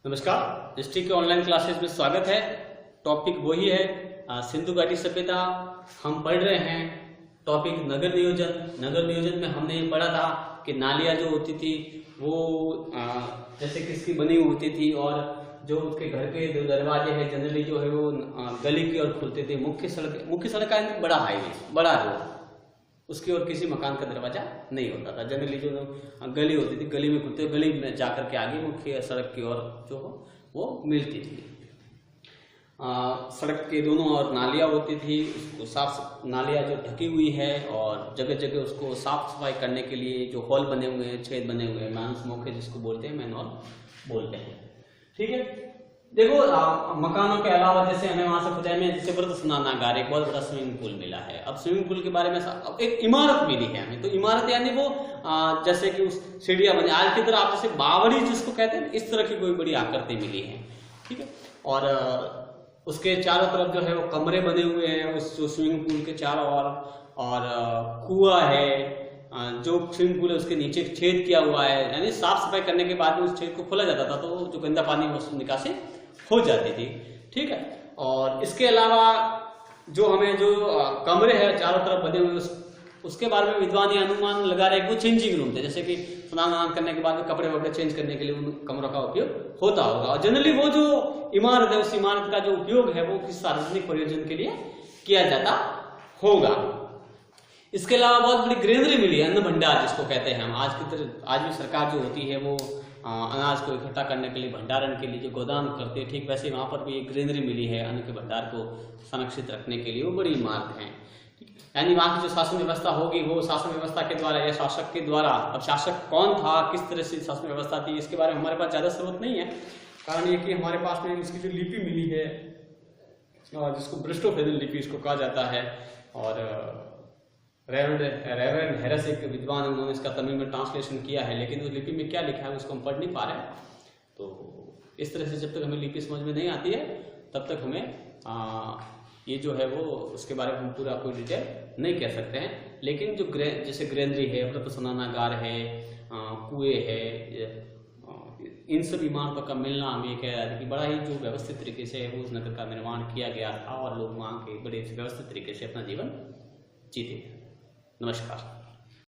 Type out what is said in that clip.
नमस्कार, हिस्ट्री के online classes में स्वागत है। टॉपिक वही है सिंधु घाटी सभ्यता। हम पढ़ रहे हैं टॉपिक नगर नियोजन। नगर नियोजन में हमने ये पढ़ा था कि नालियां जो होती थी वो जैसे किसकी बनी हुई होती थी और जो उसके घर के जो दरवाजे हैं जनरली जो है वो गली की ओर खुलते थे। मुख्य सड़क का बड़ा हाईवे, बड़ा रोड, उसकी ओर किसी मकान का दरवाजा नहीं होता था। जनरली जो गली होती थी गली में खुलते, गली में जाकर के आगे मुख्य सड़क की ओर जो वो मिलती थी। सड़क के दोनों ओर नालियां होती थी, उसको नालियां जो ढकी हुई है और जगह जगह उसको साफ सफाई करने के लिए जो हॉल बने हुए हैं, छेद बने हुए हैं, मानस मौके जिसको बोलते हैं, मैनहॉल बोलते हैं। ठीक है, देखो मकानों के अलावा जैसे हमें वहां से खुदाई में जैसे व्रत स्नानागार, एक बहुत बड़ा स्विमिंग पूल मिला है। अब स्विमिंग पूल के बारे में अब एक इमारत मिली है हमें, तो इमारत यानी वो जैसे कि उस सीढ़ियां बनी आज की तरह, आप जैसे बावड़ी जिसको कहते हैं, इस तरह की कोई बड़ी आकृति मिली है। ठीक है, और उसके चारों तरफ जो है वो कमरे बने हुए हैं उस स्विमिंग पूल के चारों ओर, और कुआं है, जो स्विमिंग पूल है उसके नीचे छेद किया हुआ है, यानी साफ सफाई करने के बाद में उस छेद को खोला जाता था तो जो गंदा पानी वो निकासी हो जाती थी। ठीक है, और इसके अलावा जो हमें जो कमरे हैं चारों तरफ बने हुए उसके बारे में विद्वान ये अनुमान लगा रहे हैं, वो चेंजिंग रूम थे, जैसे कि स्नान करने के बाद में कपड़े वपड़े चेंज करने के लिए उन कमरों का उपयोग होता होगा। और जनरली वो जो इमारत है उस इमारत का जो उपयोग है वो किसी सार्वजनिक प्रयोजन के लिए किया जाता होगा। इसके अलावा बहुत बड़ी ग्रेनरी मिली है, अन्न भंडार जिसको कहते हैं हम। आज भी सरकार जो होती है वो अनाज को इकट्ठा करने के लिए, भंडारण के लिए जो गोदाम करते हैं, ठीक वैसे वहां पर भी एक ग्रेनरी मिली है अन्न के भंडार को संरक्षित रखने के लिए। वो बड़ी इमारत है, यानी वहां की जो शासन व्यवस्था होगी वो शासन व्यवस्था के द्वारा या शासक के द्वारा। अब शासक कौन था, किस तरह से शासन व्यवस्था थी, इसके बारे में हमारे पास ज्यादा स्रोत नहीं है। कारण ये कि हमारे पास में इसकी जो लिपि मिली है जिसको ब्रिस्टोफेजल लिपि इसको कहा जाता है, और रेवरेंड हैरिस एक विद्वान है, उन्होंने इसका तमिल में ट्रांसलेशन किया है, लेकिन उस लिपि में क्या लिखा है उसको हम पढ़ नहीं पा रहे हैं। तो इस तरह से जब तक हमें लिपि समझ में नहीं आती है तब तक हमें ये जो है वो उसके बारे में हम पूरा कोई डिटेल नहीं कह सकते हैं। लेकिन जो जैसे ग्रेनरी है, व्रत स्नानागार है, कुएं है, इन सब इमारतों का मिलना हमें ये कह रहा था कि बड़ा ही जो व्यवस्थित तरीके से उस नगर का निर्माण किया गया था और लोग वहाँ के बड़े व्यवस्थित तरीके से अपना जीवन जीते। नमस्कार।